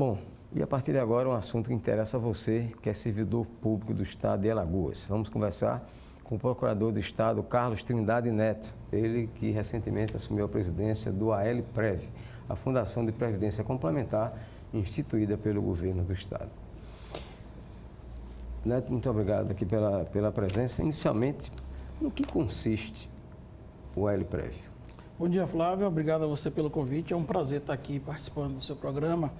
Bom, e a partir de agora um assunto que interessa a você, que é servidor público do Estado de Alagoas. Vamos conversar com o Procurador do Estado, Carlos Trindade Neto, ele que recentemente assumiu a presidência do ALPREV, a Fundação de Previdência Complementar, instituída pelo governo do Estado. Neto, muito obrigado aqui pela presença. Inicialmente, no que consiste o ALPREV? Bom dia, Flávio. Obrigado a você pelo convite. É um prazer estar aqui participando do seu programa.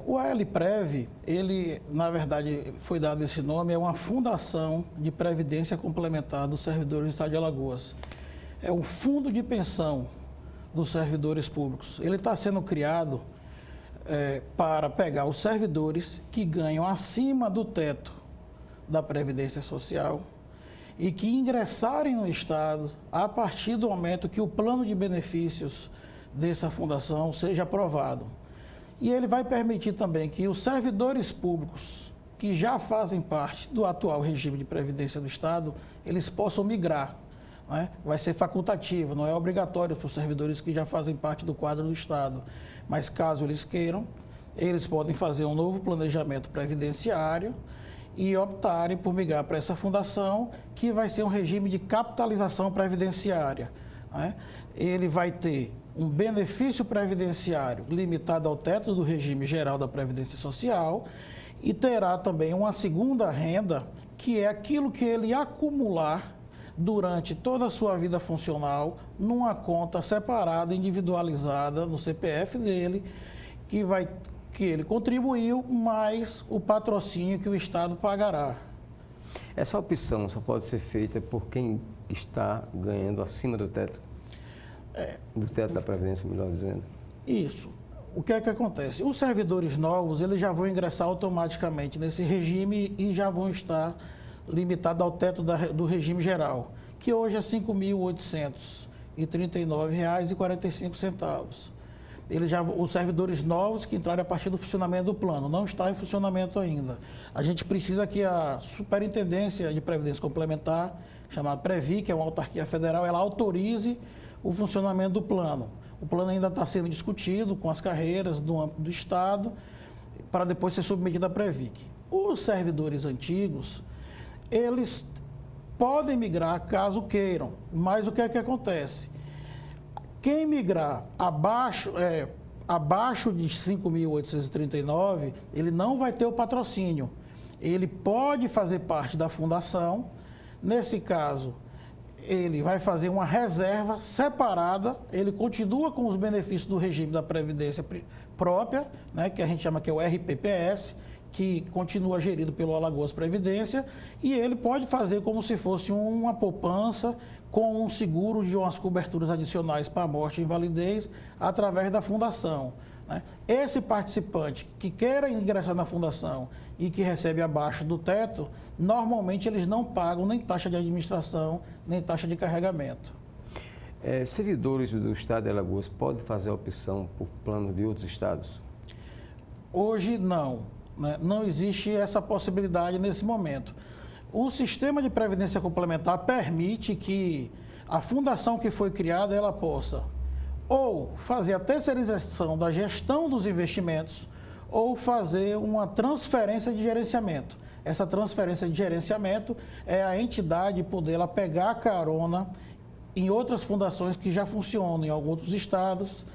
O ALPREV, ele, na verdade, foi dado esse nome, é uma fundação de previdência complementar dos servidores do Estado de Alagoas. É um fundo de pensão dos servidores públicos. Ele está sendo criado para pegar os servidores que ganham acima do teto da Previdência Social e que ingressarem no Estado a partir do momento que o plano de benefícios dessa fundação seja aprovado. E ele vai permitir também que os servidores públicos que já fazem parte do atual regime de previdência do Estado, eles possam migrar, né? Vai ser facultativo, não é obrigatório para os servidores que já fazem parte do quadro do Estado. Mas caso eles queiram, eles podem fazer um novo planejamento previdenciário e optarem por migrar para essa fundação, que vai ser um regime de capitalização previdenciária, né? Ele vai ter um benefício previdenciário limitado ao teto do regime geral da Previdência Social e terá também uma segunda renda, que é aquilo que ele acumular durante toda a sua vida funcional numa conta separada, individualizada no CPF dele, que ele contribuiu, mais o patrocínio que o Estado pagará. Essa opção só pode ser feita por quem está ganhando acima do teto? Do teto da Previdência, melhor dizendo. Isso. O que é que acontece? Os servidores novos, eles já vão ingressar automaticamente nesse regime e já vão estar limitados ao teto do regime geral, que hoje é R$ 5.839,45. Os servidores novos que entraram a partir do funcionamento do plano, não está em funcionamento ainda. A gente precisa que a Superintendência de Previdência Complementar, chamada Previ, que é uma autarquia federal, ela autorize o funcionamento do plano. O plano ainda está sendo discutido com as carreiras do âmbito do Estado, para depois ser submetido à Previc. Os servidores antigos, eles podem migrar caso queiram, mas o que é que acontece? Quem migrar abaixo de 5.839, ele não vai ter o patrocínio. Ele pode fazer parte da fundação. Nesse caso, ele vai fazer uma reserva separada, ele continua com os benefícios do regime da Previdência própria, né, que a gente chama que é o RPPS, que continua gerido pelo Alagoas Previdência, e ele pode fazer como se fosse uma poupança com um seguro de umas coberturas adicionais para morte e invalidez através da fundação, né? Esse participante que queira ingressar na fundação e que recebe abaixo do teto, normalmente eles não pagam nem taxa de administração, nem taxa de carregamento. Servidores do Estado de Alagoas podem fazer a opção por plano de outros estados? Hoje não, né? Não existe essa possibilidade nesse momento. O sistema de previdência complementar permite que a fundação que foi criada, ela possa ou fazer a terceirização da gestão dos investimentos ou fazer uma transferência de gerenciamento. Essa transferência de gerenciamento é a entidade poder ela pegar carona em outras fundações que já funcionam em alguns estados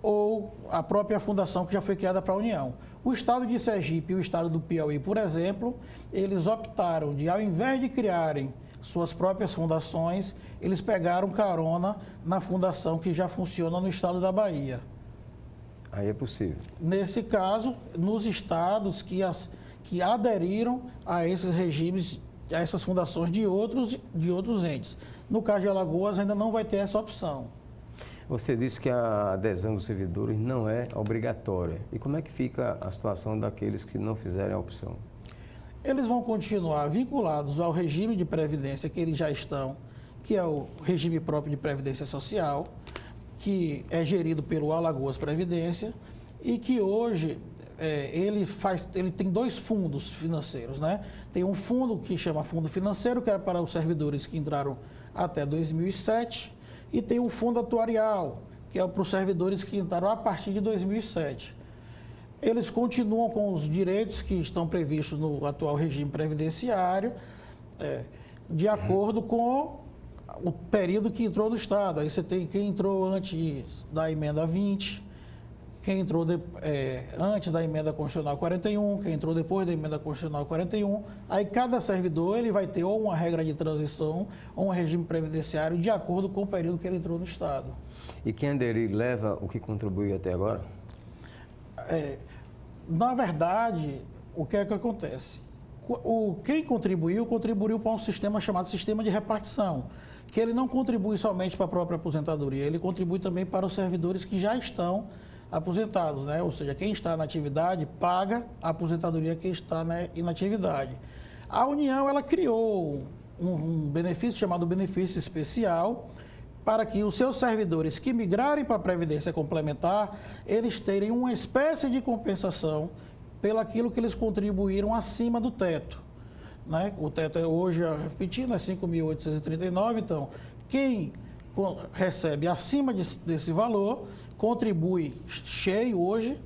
ou a própria fundação que já foi criada para a União. O estado de Sergipe e o estado do Piauí, por exemplo, eles optaram de, ao invés de criarem suas próprias fundações, eles pegaram carona na fundação que já funciona no estado da Bahia. Aí é possível. Nesse caso, nos estados que aderiram a esses regimes, a essas fundações de outros entes. No caso de Alagoas, ainda não vai ter essa opção. Você disse que a adesão dos servidores não é obrigatória. E como é que fica a situação daqueles que não fizerem a opção? Eles vão continuar vinculados ao regime de previdência que eles já estão, que é o regime próprio de previdência social, que é gerido pelo Alagoas Previdência e que hoje ele tem dois fundos financeiros, né? Tem um fundo que chama Fundo Financeiro, que é para os servidores que entraram até 2007, e tem um fundo atuarial, que é para os servidores que entraram a partir de 2007. eles continuam com os direitos que estão previstos no atual regime previdenciário, de acordo com o período que entrou no Estado. Aí você tem quem entrou antes da emenda 20, quem entrou antes da emenda constitucional 41, quem entrou depois da emenda constitucional 41. Aí cada servidor ele vai ter ou uma regra de transição ou um regime previdenciário de acordo com o período que ele entrou no Estado. E quem aderir leva o que contribuiu até agora? Na verdade, o que é que acontece? Quem contribuiu para um sistema chamado sistema de repartição, que ele não contribui somente para a própria aposentadoria, ele contribui também para os servidores que já estão aposentados, né? Ou seja, quem está na atividade paga a aposentadoria quem está na inatividade. A União, ela criou um benefício chamado benefício especial para que os seus servidores que migrarem para a Previdência Complementar, eles terem uma espécie de compensação pelaquilo que eles contribuíram acima do teto, né? O teto hoje, repetindo, é 5.839, então, quem recebe acima desse valor, contribui cheio hoje,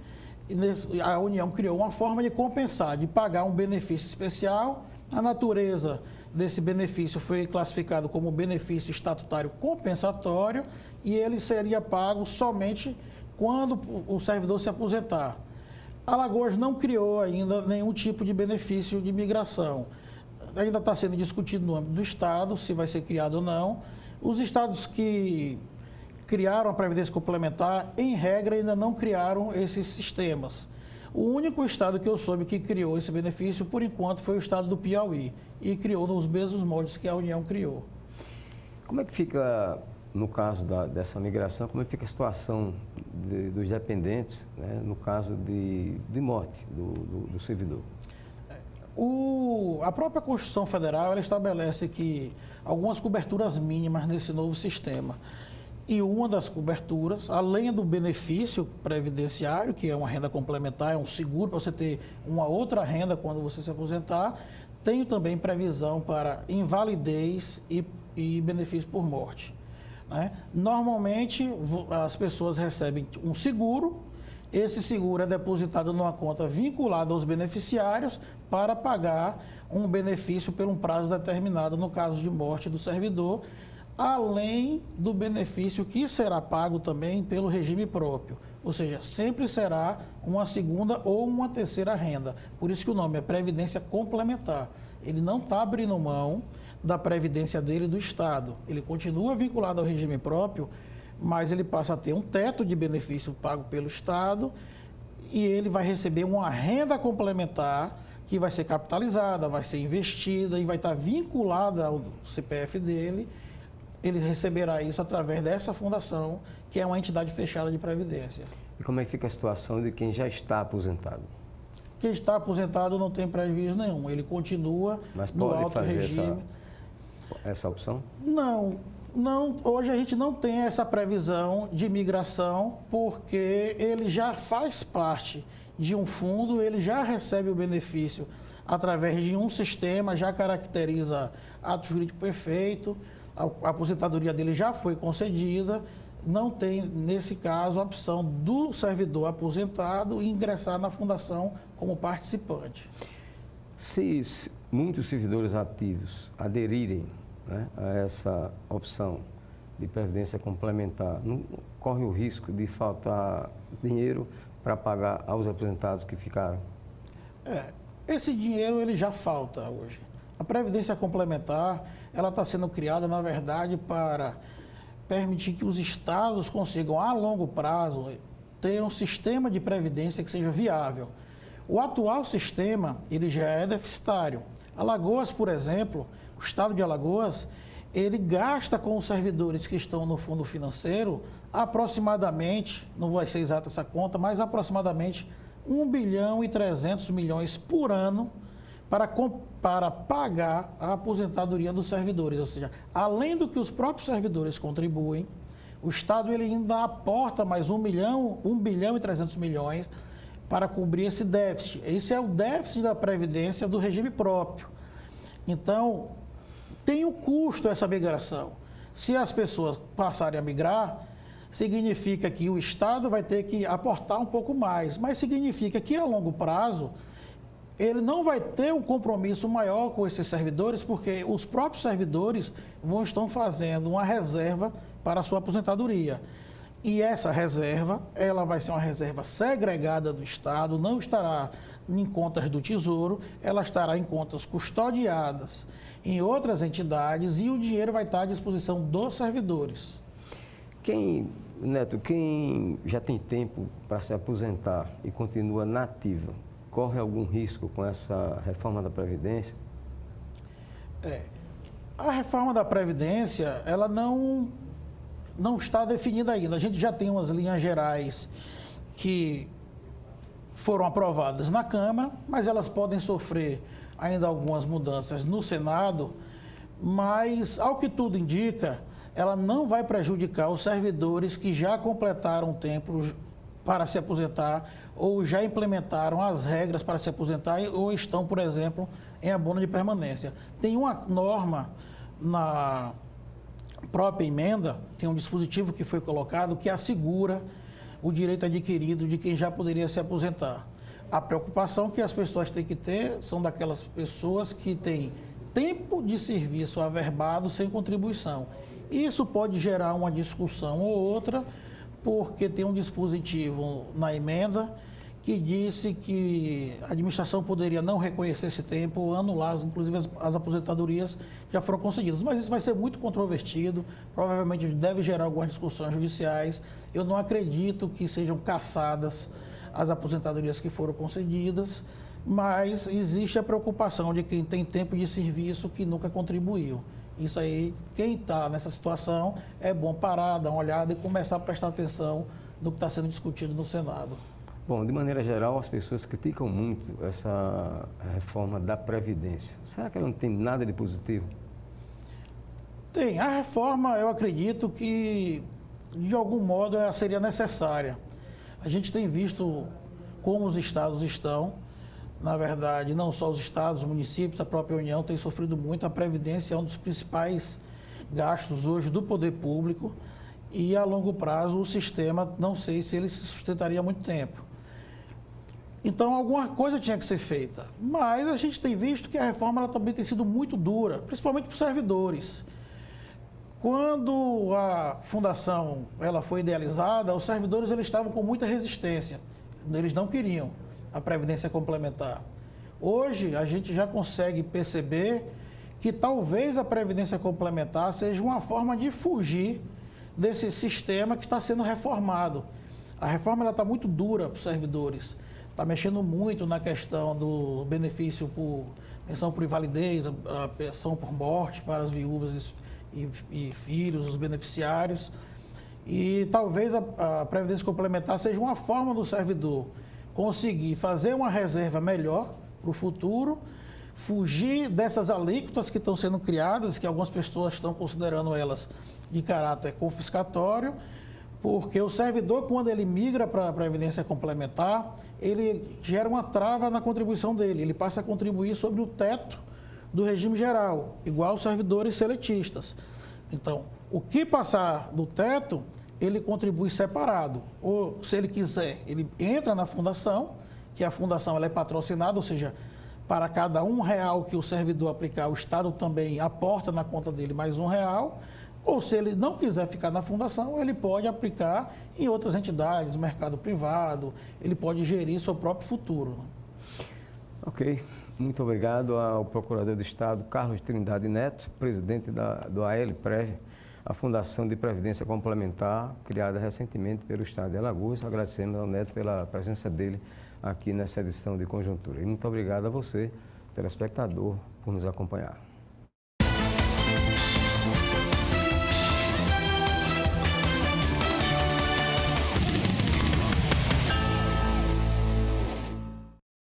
e a União criou uma forma de compensar, de pagar um benefício especial. A natureza desse benefício foi classificado como benefício estatutário compensatório e ele seria pago somente quando o servidor se aposentar. Alagoas não criou ainda nenhum tipo de benefício de migração. Ainda está sendo discutido no âmbito do Estado se vai ser criado ou não. Os estados que criaram a Previdência Complementar, em regra, ainda não criaram esses sistemas. O único estado que eu soube que criou esse benefício, por enquanto, foi o estado do Piauí, e criou nos mesmos moldes que a União criou. Como é que fica, no caso dessa migração, como é que fica a situação dos dependentes, né, no caso de morte do servidor? A própria Constituição Federal ela estabelece que algumas coberturas mínimas nesse novo sistema. E uma das coberturas, além do benefício previdenciário, que é uma renda complementar, é um seguro para você ter uma outra renda quando você se aposentar, tem também previsão para invalidez e benefício por morte, né? Normalmente, as pessoas recebem um seguro. Esse seguro é depositado numa conta vinculada aos beneficiários para pagar um benefício por um prazo determinado no caso de morte do servidor, além do benefício que será pago também pelo regime próprio. Ou seja, sempre será uma segunda ou uma terceira renda. Por isso que o nome é Previdência Complementar. Ele não está abrindo mão da previdência dele do Estado. Ele continua vinculado ao regime próprio, mas ele passa a ter um teto de benefício pago pelo Estado e ele vai receber uma renda complementar que vai ser capitalizada, vai ser investida e vai estar vinculada ao CPF dele. Ele receberá isso através dessa fundação, que é uma entidade fechada de previdência. E como é que fica a situação de quem já está aposentado? Quem está aposentado não tem prejuízo nenhum, ele continua no alto regime. Essa opção? Não, hoje a gente não tem essa previsão de migração, porque ele já faz parte de um fundo, ele já recebe o benefício através de um sistema, já caracteriza ato jurídico perfeito, a aposentadoria dele já foi concedida, não tem, nesse caso, a opção do servidor aposentado ingressar na fundação como participante. Se muitos servidores ativos aderirem, né, a essa opção de previdência complementar, não corre o risco de faltar dinheiro para pagar aos aposentados que ficaram? Esse dinheiro ele já falta hoje. A Previdência Complementar ela está sendo criada, na verdade, para permitir que os estados consigam, a longo prazo, ter um sistema de previdência que seja viável. O atual sistema ele já é deficitário. Alagoas, por exemplo, o estado de Alagoas, ele gasta com os servidores que estão no fundo financeiro aproximadamente, não vai ser exata essa conta, mas aproximadamente 1 bilhão e 300 milhões por ano para pagar a aposentadoria dos servidores. Ou seja, além do que os próprios servidores contribuem, o Estado ele ainda aporta mais 1 bilhão e 300 milhões para cobrir esse déficit. Esse é o déficit da Previdência do regime próprio. Então, tem um custo essa migração. Se as pessoas passarem a migrar, significa que o Estado vai ter que aportar um pouco mais, mas significa que a longo prazo ele não vai ter um compromisso maior com esses servidores, porque os próprios servidores estão fazendo uma reserva para a sua aposentadoria. E essa reserva, ela vai ser uma reserva segregada do Estado, não estará em contas do Tesouro, ela estará em contas custodiadas em outras entidades e o dinheiro vai estar à disposição dos servidores. Neto, quem já tem tempo para se aposentar e continua na ativa, corre algum risco com essa reforma da Previdência? A reforma da Previdência, ela não está definida ainda. A gente já tem umas linhas gerais que foram aprovadas na Câmara, mas elas podem sofrer ainda algumas mudanças no Senado, mas, ao que tudo indica, ela não vai prejudicar os servidores que já completaram o tempo para se aposentar ou já implementaram as regras para se aposentar ou estão, por exemplo, em abono de permanência. Tem uma norma na própria emenda, tem um dispositivo que foi colocado que assegura o direito adquirido de quem já poderia se aposentar. A preocupação que as pessoas têm que ter são daquelas pessoas que têm tempo de serviço averbado sem contribuição. Isso pode gerar uma discussão ou outra, porque tem um dispositivo na emenda que disse que a administração poderia não reconhecer esse tempo ou anular, inclusive as aposentadorias já foram concedidas. Mas isso vai ser muito controvertido, provavelmente deve gerar algumas discussões judiciais. Eu não acredito que sejam cassadas as aposentadorias que foram concedidas, mas existe a preocupação de quem tem tempo de serviço que nunca contribuiu. Isso aí, quem está nessa situação, é bom parar, dar uma olhada e começar a prestar atenção no que está sendo discutido no Senado. Bom, de maneira geral, as pessoas criticam muito essa reforma da Previdência. Será que ela não tem nada de positivo? Tem. A reforma, eu acredito que, de algum modo, ela seria necessária. A gente tem visto como os estados estão. Na verdade, não só os estados, os municípios, a própria União tem sofrido muito. A Previdência é um dos principais gastos hoje do poder público e, a longo prazo, o sistema, não sei se ele se sustentaria há muito tempo. Então, alguma coisa tinha que ser feita. Mas a gente tem visto que a reforma ela também tem sido muito dura, principalmente para os servidores. Quando a fundação ela foi idealizada, os servidores eles estavam com muita resistência. Eles não queriam a Previdência Complementar. Hoje, a gente já consegue perceber que talvez a Previdência Complementar seja uma forma de fugir desse sistema que está sendo reformado. A reforma está muito dura para os servidores. Está mexendo muito na questão do benefício por pensão por invalidez, a pensão por morte para as viúvas e filhos, os beneficiários. E talvez a Previdência Complementar seja uma forma do servidor conseguir fazer uma reserva melhor para o futuro, fugir dessas alíquotas que estão sendo criadas, que algumas pessoas estão considerando elas de caráter confiscatório, porque o servidor, quando ele migra para a Previdência Complementar, ele gera uma trava na contribuição dele, ele passa a contribuir sobre o teto do regime geral, igual os servidores seletistas. Então, o que passar do teto, ele contribui separado. Ou, se ele quiser, ele entra na fundação, que a fundação ela é patrocinada, ou seja, para cada R$1 que o servidor aplicar, o Estado também aporta na conta dele mais R$1. Ou, se ele não quiser ficar na fundação, ele pode aplicar em outras entidades, mercado privado, ele pode gerir seu próprio futuro. Ok. Muito obrigado ao Procurador do Estado, Carlos Trindade Neto, presidente do ALPREV, a Fundação de Previdência Complementar, criada recentemente pelo Estado de Alagoas. Agradecemos ao Neto pela presença dele aqui nessa edição de Conjuntura. E muito obrigado a você, telespectador, por nos acompanhar.